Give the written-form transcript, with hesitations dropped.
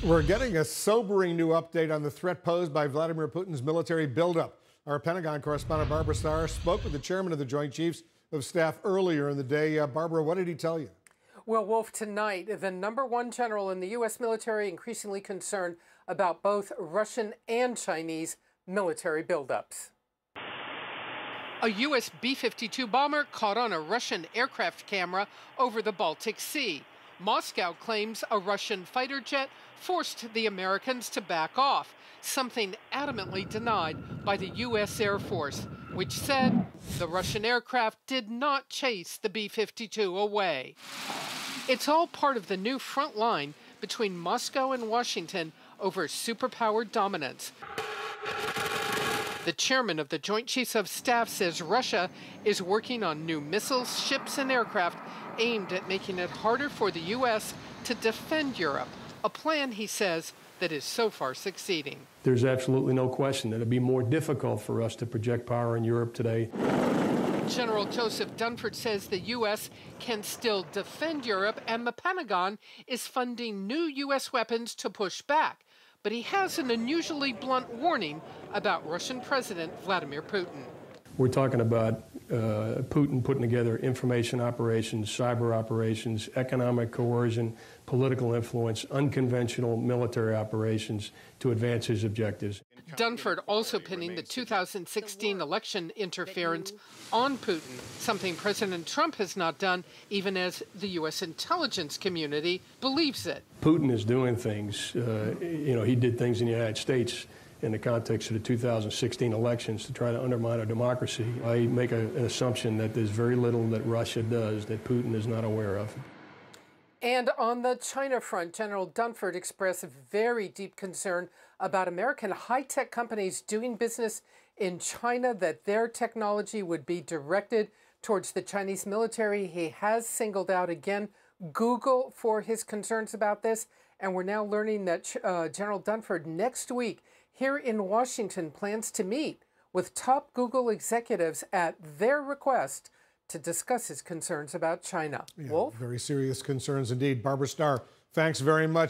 We're getting a sobering new update on the threat posed by Vladimir Putin's military buildup. Our Pentagon correspondent Barbara Starr spoke with the chairman of the Joint Chiefs of Staff earlier in the day. Barbara, what did he tell you? Well, Wolf, tonight, the #1 general in the U.S. military increasingly concerned about both Russian and Chinese military buildups. A U.S. B-52 bomber caught on a Russian aircraft camera over the Baltic Sea. Moscow claims a Russian fighter jet forced the Americans to back off, something adamantly denied by the U.S. Air Force, which said the Russian aircraft did not chase the B-52 away. It's all part of the new front line between Moscow and Washington over superpower dominance. The chairman of the Joint Chiefs of Staff says Russia is working on new missiles, ships, and aircraft aimed at making it harder for the U.S. to defend Europe, a plan, he says, that is so far succeeding. There's absolutely no question that it'd be more difficult for us to project power in Europe today. General Joseph Dunford says the U.S. can still defend Europe, and the Pentagon is funding new U.S. weapons to push back. But he has an unusually blunt warning about Russian President Vladimir Putin. We're talking about Putin putting together information operations, cyber operations, economic coercion, political influence, unconventional military operations to advance his objectives. Dunford also pinning the 2016 election interference on Putin, something President Trump has not done, even as the U.S. intelligence community believes it. Putin is doing things, he did things in the United States in the context of the 2016 elections to try to undermine our democracy. I make an assumption that there's very little that Russia does that Putin is not aware of. And on the China front, General Dunford expressed very deep concern about American high-tech companies doing business in China, that their technology would be directed towards the Chinese military. He has singled out again Google for his concerns about this, and we're now learning that General Dunford next week here in Washington plans to meet with top Google executives at their request to discuss his concerns about China. Yeah, Wolf? very serious concerns indeed. Barbara Starr, thanks very much.